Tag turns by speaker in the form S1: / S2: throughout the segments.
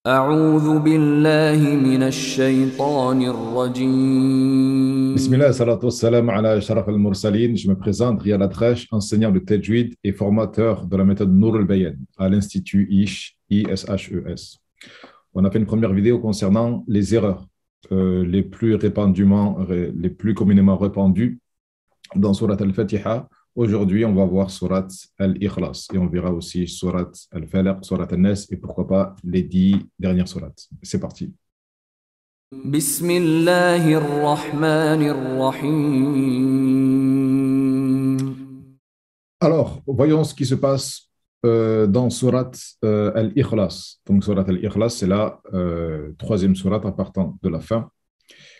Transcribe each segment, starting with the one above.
S1: أعوذ بالله من الشيطان
S2: Bismillah,
S1: الرجيم
S2: salatu wassalam ala Sharaf al-Mursalin. Je me présente, Riyad Atrash, enseignant de Tajwid et formateur de la méthode Nour al-Bayan à l'Institut ISHES. On a fait une première vidéo concernant les erreurs les plus communément répandues dans Surat al-Fatiha. Aujourd'hui, on va voir Surat al-Ikhlas et on verra aussi Surat al-Falaq, Surat al-Nas et pourquoi pas les 10 dernières surates. C'est parti.
S1: بسم الله الرحمن الرحيم
S2: Alors, voyons ce qui se passe dans Surat Al-Ikhlas. Donc, Surat Al-Ikhlas, c'est la troisième surat en partant de la fin.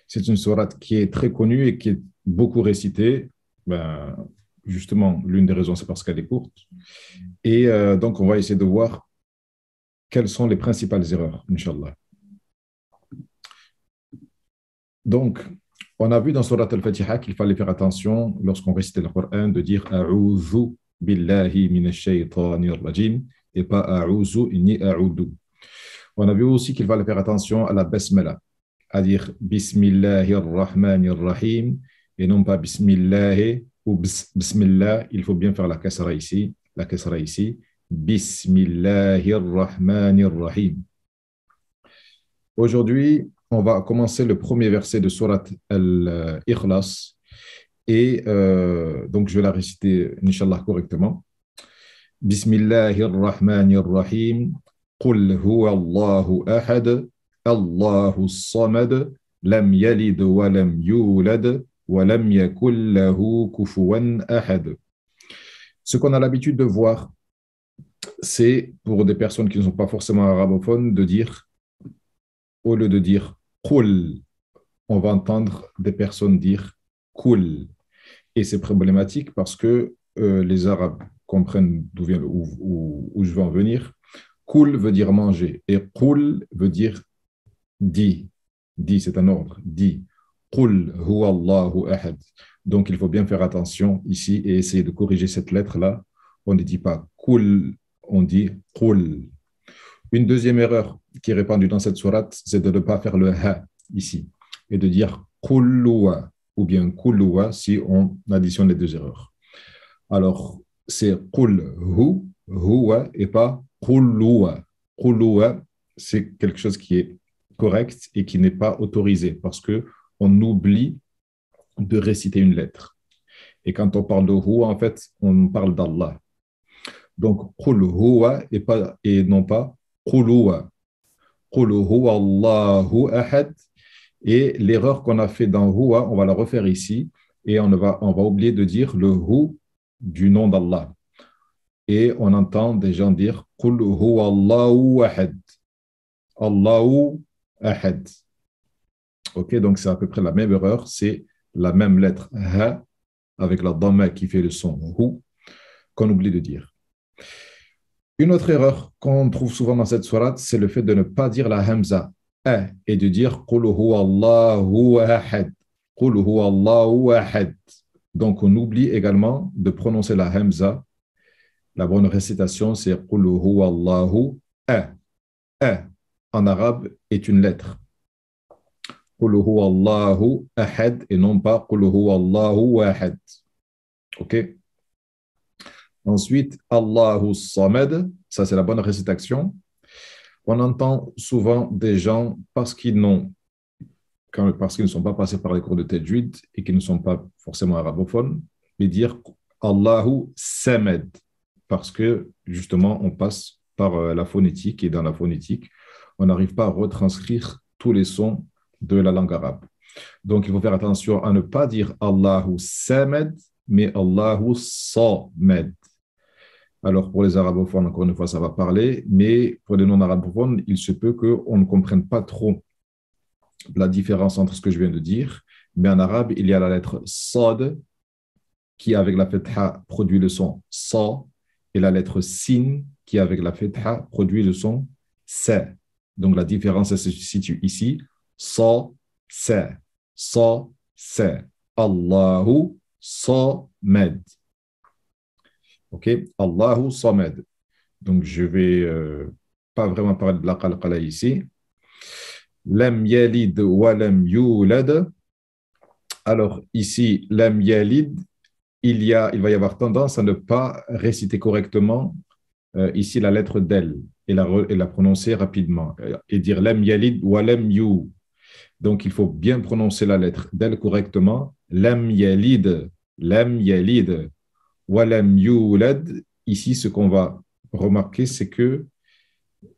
S2: C'est une surat qui est très connue et qui est beaucoup récitée. Ben, justement, l'une des raisons, c'est parce qu'elle est courte. Et donc, on va essayer de voir quelles sont les principales erreurs, Inch'Allah. Donc, on a vu dans Surat Al-Fatiha qu'il fallait faire attention lorsqu'on récitait le Coran de dire A'udhu billahi minash shaytanir rajim et pas A'udhu ni A'udhu. On a vu aussi qu'il fallait faire attention à la basmala, à dire Bismillahir Rahmanir Rahim et non pas Bismillah ou Bismillah. Il faut bien faire la kasra ici, Bismillahir Rahmanir Rahim. Aujourd'hui, on va commencer le premier verset de Surat Al-Ikhlas. Et donc, je vais la réciter, Inch'Allah, correctement. Bismillahirrahmanirrahim. Qul huwa Allahu ahad, Allahu samad, lam yalid wa lam yulad, wa lam yakul lahu kufuwan ahad. Ce qu'on a l'habitude de voir, c'est pour des personnes qui ne sont pas forcément arabophones, de dire, au lieu de dire Qul, on va entendre des personnes dire Kul. Et c'est problématique parce que les Arabes comprennent où je veux en venir. Kul veut dire manger et Kul veut dire dit. Dit, c'est un ordre. Dit. Kul huwa Allahu ahad. Donc il faut bien faire attention ici et essayer de corriger cette lettre-là. On ne dit pas Kul, on dit Kul. Une deuxième erreur qui est répandue dans cette sourate, c'est de ne pas faire le ha ici et de dire kulluwa ou bien kulluwa si on additionne les deux erreurs. Alors, c'est kulhu, huwa et pas kulluwa. Kulluwa, c'est quelque chose qui est correct et qui n'est pas autorisé parce que on oublie de réciter une lettre. Et quand on parle de huwa, en fait, on parle d'Allah. Donc, qul huwa et non pas quluwa. Qul huwa Allahu ahad. Et l'erreur qu'on a fait dans huwa, on va la refaire ici et on va oublier de dire le hu du nom d'Allah. Et on entend des gens dire qul huwa Allahu ahad. Allahu ahad. Ok, donc c'est à peu près la même erreur, c'est la même lettre ha avec la dhamma qui fait le son hu qu'on oublie de dire. Une autre erreur qu'on trouve souvent dans cette sourate, c'est le fait de ne pas dire la hamza et de dire Qul huwa Allahu ahad. Qul huwa Allahu ahad. Donc on oublie également de prononcer la hamza. La bonne récitation, c'est Qul huwa Allahu a. En arabe est une lettre. Qul huwa Allahu ahad et non pas Qul huwa Allahu ahad. OK? Ensuite, Allahu Samad, ça c'est la bonne récitation. On entend souvent des gens, parce qu'ils ne sont pas passés par les cours de Tajwid et qui ne sont pas forcément arabophones, mais dire Allahu Samad, parce que justement on passe par la phonétique et dans la phonétique, on n'arrive pas à retranscrire tous les sons de la langue arabe. Donc il faut faire attention à ne pas dire Allahu Samad, mais Allahu Samad. Alors, pour les arabophones, encore une fois, ça va parler, mais pour les non-arabophones, il se peut qu'on ne comprenne pas trop la différence entre ce que je viens de dire. Mais en arabe, il y a la lettre Sad qui, avec la fetha, produit le son Sa, et la lettre Sin qui, avec la fetha, produit le son Sa. Donc, la différence elle se situe ici. Sa, Sa. Sa, Sa. Allahu Samad. OK? Allahu Samad. Donc, je vais pas vraiment parler de la qalqala ici. Lam yalid wa lam yulad. Alors ici, lam yalid, il va y avoir tendance à ne pas réciter correctement ici la lettre del et la prononcer rapidement et dire lam yalid wa lam yu. Donc il faut bien prononcer la lettre del correctement. Lam yalid, wa lam yulad. Ici, ce qu'on va remarquer, c'est que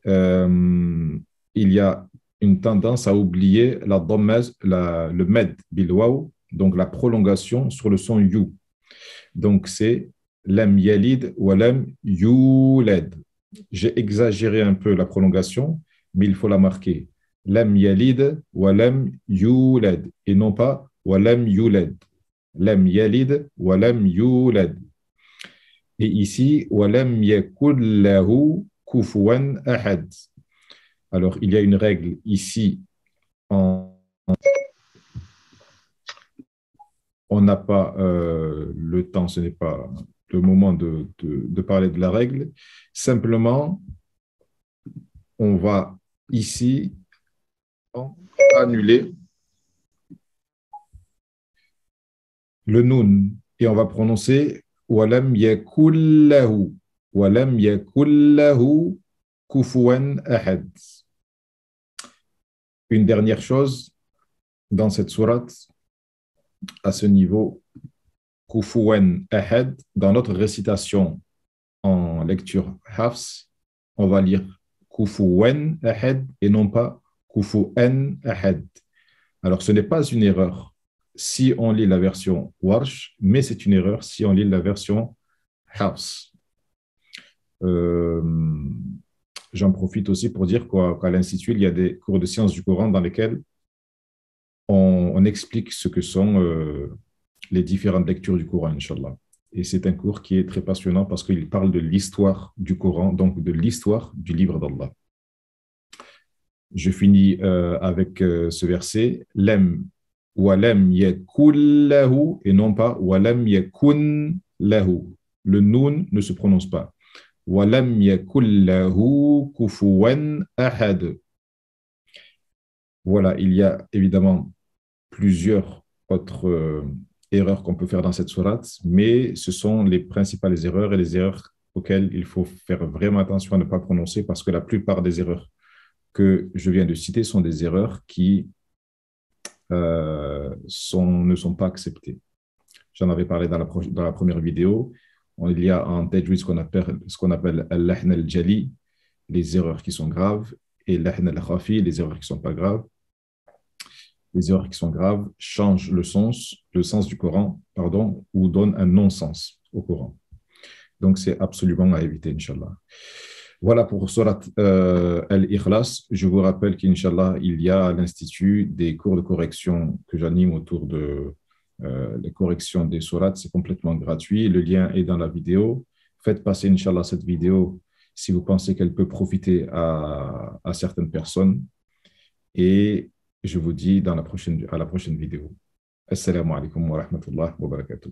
S2: il y a une tendance à oublier la dammaz, le med bil waw, donc la prolongation sur le son you. Donc c'est lam yalid wa lam yulad. J'ai exagéré un peu la prolongation, mais il faut la marquer. Lam yalid wa lam yulad et non pas wa lam yulad. Lam yalid wa lam yulad. Et ici, wa lam yakul lahu kufuwan ahad. Alors, il y a une règle ici. On n'a pas le temps, ce n'est pas le moment de parler de la règle. Simplement, on va ici annuler le nun et on va prononcer walam yakul lahu. Walam yakul lahu kufuwan ahad. Une dernière chose dans cette sourate, à ce niveau, kufuwan ahad, dans notre récitation en lecture Hafs, on va lire kufuwan ahad et non pas kufuwan ahad. Alors, ce n'est pas une erreur si on lit la version Warsh, mais c'est une erreur si on lit la version Hafs. J'en profite aussi pour dire qu'à l'Institut, il y a des cours de sciences du Coran dans lesquels on explique ce que sont les différentes lectures du Coran, Inch'Allah. Et c'est un cours qui est très passionnant parce qu'il parle de l'histoire du Coran, donc de l'histoire du livre d'Allah. Je finis avec ce verset, Lam walam yakul lahu et non pas walam yakun lahu. Le nun ne se prononce pas. Walam yakul lahu kufuwan ahad. Voilà, il y a évidemment plusieurs autres erreurs qu'on peut faire dans cette sourate, mais ce sont les principales erreurs et les erreurs auxquelles il faut faire vraiment attention à ne pas prononcer parce que la plupart des erreurs que je viens de citer sont des erreurs qui ne sont pas acceptées. J'en avais parlé dans la première vidéo. Il y a en tajwid ce qu'on appelle al-lahn al-jali, les erreurs qui sont graves, et lahn al-khafi, les erreurs qui ne sont pas graves. Les erreurs qui sont graves changent le sens du Coran, ou donnent un non-sens au Coran. Donc, c'est absolument à éviter, Inch'Allah. Voilà pour Surat Al-Ikhlas. Je vous rappelle qu'Inch'Allah, il y a à l'Institut des cours de correction que j'anime autour de la correction des sourates. C'est complètement gratuit. Le lien est dans la vidéo. Faites passer, Inch'Allah, cette vidéo si vous pensez qu'elle peut profiter à certaines personnes. Et je vous dis à la prochaine vidéo. Assalamu alaikum wa rahmatullahi wa barakatuh.